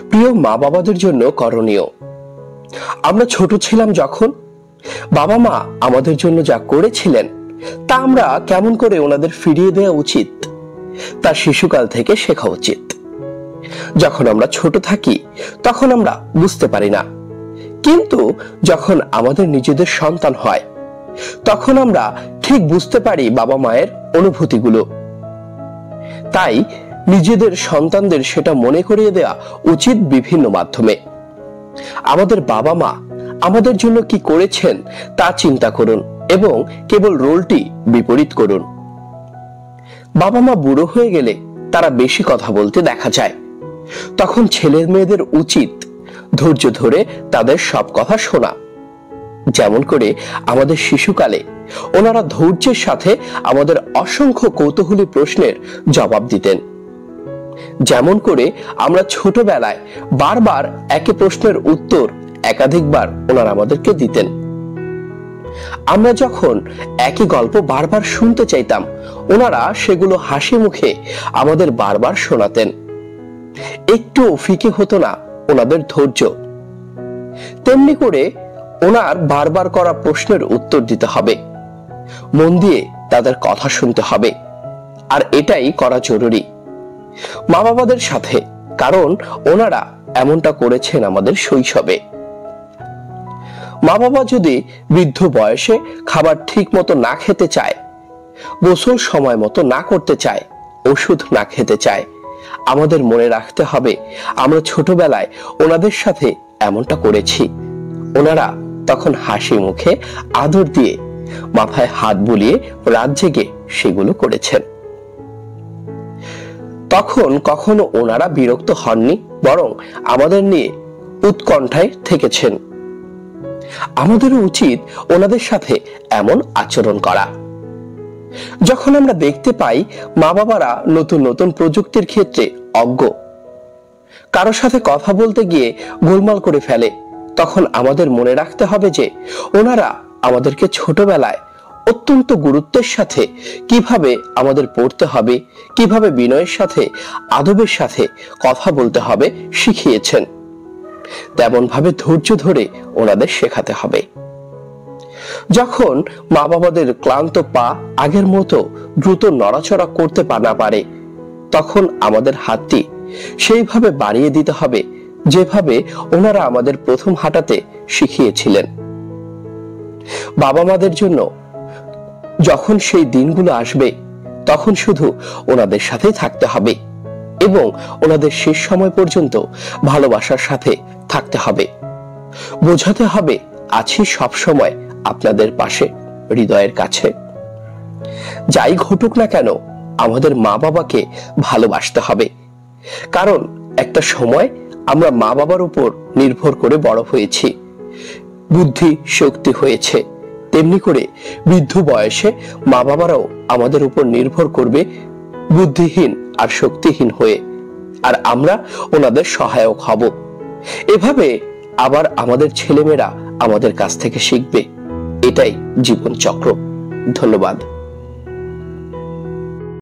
প্রিয় মা বাবাদের জন্য করণীয়। আমরা ছোট ছিলাম যখন, বাবা মা আমাদের জন্য যা করেছিলেন তা আমরা কেমন করে ওনাদের ফিরিয়ে দেওয়া উচিত তা শিশুকাল থেকে শেখা উচিত। যখন আমরা ছোট থাকি তখন আমরা বুঝতে পারি না, কিন্তু যখন আমাদের নিজেদের সন্তান হয় তখন আমরা ঠিক বুঝতে পারি বাবা মায়ের অনুভূতিগুলো। তাই নিজেদের সন্তানদের সেটা মনে করিয়ে দেওয়া উচিত বিভিন্ন মাধ্যমে। আমাদের বাবা মা আমাদের জন্য কি করেছেন তা চিন্তা করুন এবং কেবল রোলটি বিপরীত করুন। বাবা মা বুড়ো হয়ে গেলে তারা বেশি কথা বলতে দেখা যায়, তখন ছেলে মেয়েদের উচিত ধৈর্য ধরে তাদের সব কথা শোনা। যেমন করে আমাদের শিশুকালে ওনারা ধৈর্যের সাথে আমাদের অসংখ্য কৌতূহলী প্রশ্নের জবাব দিতেন। যেমন করে আমরা ছোটবেলায় বারবার একই প্রশ্নের উত্তর একাধিকবার ওনারা আমাদেরকে দিতেন। আমরা যখন একই গল্প বারবার শুনতে চাইতাম, ওনারা সেগুলো হাসি মুখে আমাদের বারবার শোনাতেন। একটু ফিকে হতো না ওনাদের ধৈর্য। তেমনি করে ওনার বারবার করা প্রশ্নের উত্তর দিতে হবে, মন দিয়ে তাদের কথা শুনতে হবে, আর এটাই করা জরুরি মা বাবাদের সাথে, কারণ ওনারা এমনটা করেছেন আমাদের শৈশবে। মা বাবা যদি বৃদ্ধ বয়সে খাবার ঠিক মতো না খেতে চায়, গোসল সময় মতো না করতে চায়, ওষুধ না খেতে চায়, আমাদের মনে রাখতে হবে আমরা ছোটবেলায় ওনাদের সাথে এমনটা করেছি। ওনারা তখন হাসি মুখে আদর দিয়ে মাথায় হাত বুলিয়ে রাত জেগে সেগুলো করেছেন। তখন কখনো ওনারা বিরক্ত হননি, বরং আমাদের নিয়ে উৎকণ্ঠায় থেকেছেন। আমাদেরও উচিত ওনাদের সাথে এমন আচরণ করা। যখন আমরা দেখতে পাই মা বাবারা নতুন নতুন প্রযুক্তির ক্ষেত্রে অজ্ঞ, কারো সাথে কথা বলতে গিয়ে গোলমাল করে ফেলে, তখন আমাদের মনে রাখতে হবে যে ওনারা আমাদেরকে ছোটবেলায় অত্যন্ত গুরুত্বের সাথে কিভাবে আমাদের পড়তে হবে, কিভাবে বিনয়ের সাথে আদবের সাথে কথা বলতে হবে শিখিয়েছেন। তেমন ভাবে ধৈর্য ধরে ওনাদের শেখাতে হবে। যখন মা বাবাদের ক্লান্ত পা আগের মতো দ্রুত নড়াচড়া করতে না পারে, তখন আমাদের হাতটি সেইভাবে বাড়িয়ে দিতে হবে যেভাবে ওনারা আমাদের প্রথম হাঁটাতে শিখিয়েছিলেন। বাবা মাদের জন্য যখন সেই দিনগুলো আসবে তখন শুধু ওনাদের সাথেই থাকতে হবে এবং ওনাদের শেষ সময় পর্যন্ত ভালোবাসার সাথে থাকতে হবে। বোঝাতে হবে আছি সব সময় আপনাদের পাশে, হৃদয়ের কাছে। যাই ঘটুক না কেন আমাদের মা বাবাকে ভালোবাসতে হবে, কারণ একটা সময় আমরা মা বাবার উপর নির্ভর করে বড় হয়েছি, বুদ্ধি শক্তি হয়েছে। তেমনি করে বৃদ্ধ বয়সে মা বাবারাও আমাদের উপর নির্ভর করবে বুদ্ধিহীন আর শক্তিহীন হয়ে, আর আমরা ওনাদের সহায়ক হব। এভাবে আবার আমাদের ছেলেমেয়েরা আমাদের কাছ থেকে শিখবে। এটাই জীবন চক্র। ধন্যবাদ।